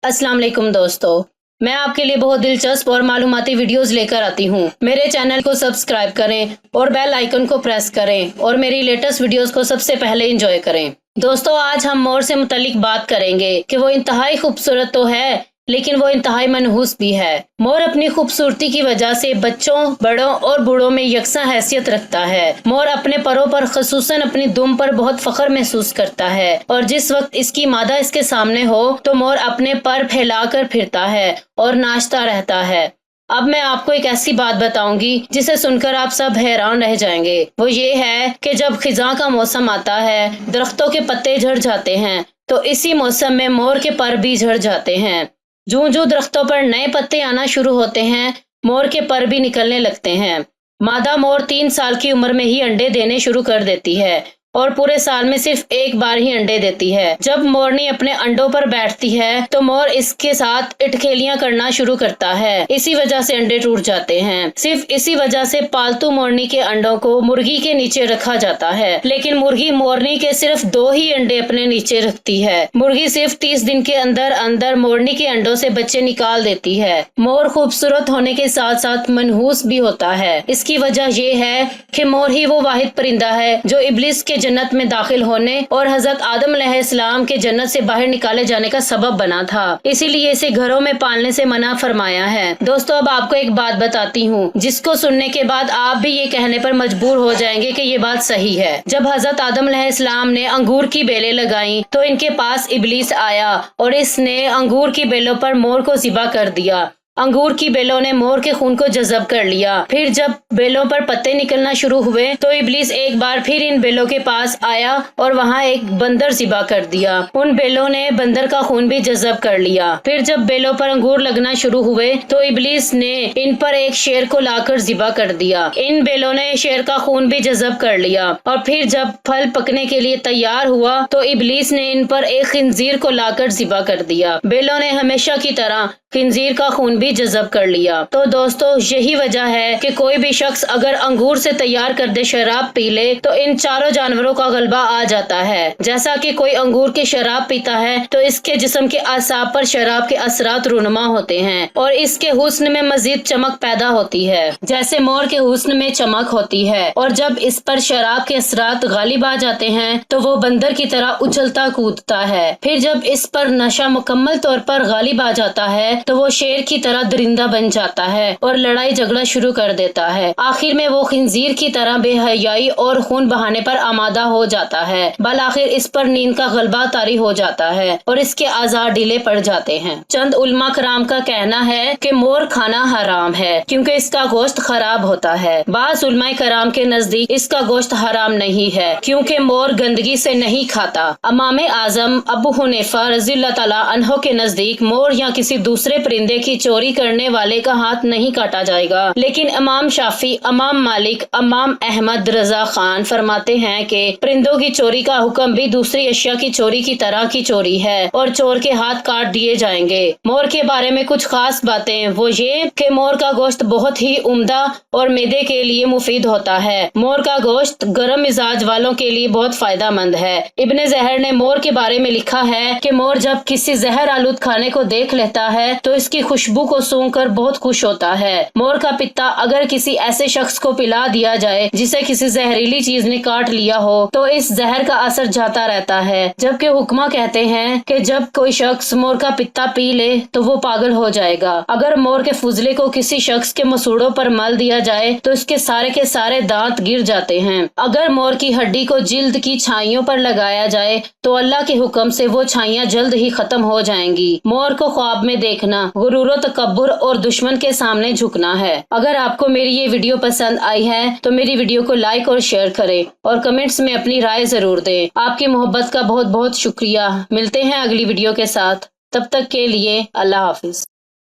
अस्सलाम वालेकुम दोस्तों, मैं आपके लिए बहुत दिलचस्प और मालूमाती वीडियोस लेकर आती हूँ। मेरे चैनल को सब्सक्राइब करें और बेल आइकन को प्रेस करें और मेरी लेटेस्ट वीडियोस को सबसे पहले एंजॉय करें। दोस्तों, आज हम मोर से मुतल्लिक बात करेंगे कि वो इंतहाई खूबसूरत तो है, लेकिन वो इंतहाई मनहूस भी है। मोर अपनी खूबसूरती की वजह से बच्चों, बड़ों और बूढ़ों में यकसा हैसियत रखता है। मोर अपने परों पर, खसूसन अपनी दुम पर बहुत फख्र महसूस करता है और जिस वक्त इसकी मादा इसके सामने हो तो मोर अपने पर फैलाकर फिरता है और नाचता रहता है। अब मैं आपको एक ऐसी बात बताऊंगी जिसे सुनकर आप सब हैरान रह जाएंगे। वो ये है कि जब खिज़ां का मौसम आता है, दरख्तों के पत्ते झड़ जाते हैं, तो इसी मौसम में मोर के पर भी झड़ जाते हैं। जूं जूं दरख्तों पर नए पत्ते आना शुरू होते हैं, मोर के पर भी निकलने लगते हैं। मादा मोर 3 साल की उम्र में ही अंडे देने शुरू कर देती है और पूरे साल में सिर्फ एक बार ही अंडे देती है। जब मोरनी अपने अंडों पर बैठती है तो मोर इसके साथ इटखेलियां करना शुरू करता है। इसी वजह से अंडे टूट जाते हैं। सिर्फ इसी वजह से पालतू मोरनी के अंडों को मुर्गी के नीचे रखा जाता है, लेकिन मुर्गी मोरनी के सिर्फ 2 ही अंडे अपने नीचे रखती है। मुर्गी सिर्फ 30 दिन के अंदर अंदर मोरनी के अंडों से बच्चे निकाल देती है। मोर खूबसूरत होने के साथ साथ मनहूस भी होता है। इसकी वजह ये है कि मोर ही वो वाहिद परिंदा है जो इब्लिस के जन्नत में दाखिल होने और हजरत आदम अलैहिस्सलाम के जन्नत से बाहर निकाले जाने का सबब बना था। इसीलिए इसे घरों में पालने से मना फरमाया है। दोस्तों, अब आपको एक बात बताती हूँ जिसको सुनने के बाद आप भी ये कहने पर मजबूर हो जाएंगे कि ये बात सही है। जब हजरत आदम अलैहिस्सलाम ने अंगूर की बेलें लगाई तो इनके पास इब्लिस आया और इसने अंगूर की बेलों पर मोर को ज़िबा कर दिया। अंगूर की बेलों ने मोर के खून को जज़ब कर लिया। फिर जब बेलों पर पत्ते निकलना शुरू हुए तो इब्लिस एक बार फिर इन बेलों के पास आया और वहाँ एक बंदर ज़िबा कर दिया। उन बेलों ने बंदर का खून भी जज़ब कर लिया। फिर जब बेलों पर अंगूर लगना शुरू हुए तो इब्लिस ने इन पर एक शेर को लाकर ज़िबा कर दिया। इन बेलों ने शेर का खून भी जज़ब कर लिया। और फिर जब फल पकने के लिए तैयार हुआ तो इब्लिस ने इन पर एक खिंजीर को लाकर ज़िबा कर दिया। बेलों ने हमेशा की तरह खिंजीर का खून भी जज़ब कर लिया। तो दोस्तों, यही वजह है कि कोई भी शख्स अगर अंगूर से तैयार करदे शराब पी ले तो इन चारों जानवरों का गलबा आ जाता है। जैसा कि कोई अंगूर की शराब पीता है तो इसके जिस्म के आसाब पर शराब के असरात रूनुमा होते हैं और इसके हुस्न में मजीद चमक पैदा होती है, जैसे मोर के हुस्न में चमक होती है। और जब इस पर शराब के असरात गालिब आ जाते हैं तो वो बंदर की तरह उछलता कूदता है। फिर जब इस पर नशा मुकम्मल तौर पर गालिब आ जाता है तो वो शेर की तरह दरिंदा बन जाता है और लड़ाई झगड़ा शुरू कर देता है। आखिर में वो खिंजीर की तरह बेहयाई और खून बहाने पर आमादा हो जाता है। बल आखिर इस पर नींद का गलबा तारी हो जाता है और इसके आज़ार ढीले पड़ जाते हैं। चंद उलमा कराम का कहना है कि मोर खाना हराम है क्योंकि इसका गोश्त खराब होता है। बाज़ उलमा कराम के नजदीक इसका गोश्त हराम नहीं है क्योंकि मोर गंदगी से नहीं खाता। इमाम आजम अबू हुनैफा रज़ियल्लाहु तआला अन्हु के नजदीक मोर या किसी दूसरे परिंदे की चोरी करने वाले का हाथ नहीं काटा जाएगा, लेकिन इमाम शाफी, इमाम मालिक, इमाम अहमद रजा खान फरमाते हैं कि परिंदों की चोरी का हुक्म भी दूसरी अशिया की चोरी की तरह की चोरी है और चोर के हाथ काट दिए जाएंगे। मोर के बारे में कुछ खास बातें वो ये कि मोर का गोश्त बहुत ही उम्दा और मैदे के लिए मुफीद होता है। मोर का गोश्त गर्म मिजाज वालों के लिए बहुत फायदेमंद है। इब्ने ज़हर ने मोर के बारे में लिखा है कि मोर जब किसी जहर आलूद खाने को देख लेता है तो इसकी खुशबू को सूंघकर बहुत खुश होता है। मोर का पित्ता अगर किसी ऐसे शख्स को पिला दिया जाए जिसे किसी जहरीली चीज ने काट लिया हो तो इस जहर का असर जाता रहता है। जबकि हुक्मा कहते हैं कि जब कोई शख्स मोर का पित्ता पी ले तो वो पागल हो जाएगा। अगर मोर के फुजले को किसी शख्स के मसूड़ों पर मल दिया जाए तो इसके सारे के सारे दांत गिर जाते हैं। अगर मोर की हड्डी को जिल्द की छाइयों पर लगाया जाए तो अल्लाह के हुक्म से वो छाइयाँ जल्द ही खत्म हो जाएंगी। मोर को ख्वाब में देखना गुरूर, तकब्बुर और दुश्मन के सामने झुकना है। अगर आपको मेरी ये वीडियो पसंद आई है तो मेरी वीडियो को लाइक और शेयर करें और कमेंट्स में अपनी राय जरूर दें। आपकी मोहब्बत का बहुत बहुत शुक्रिया। मिलते हैं अगली वीडियो के साथ, तब तक के लिए अल्लाह हाफिज।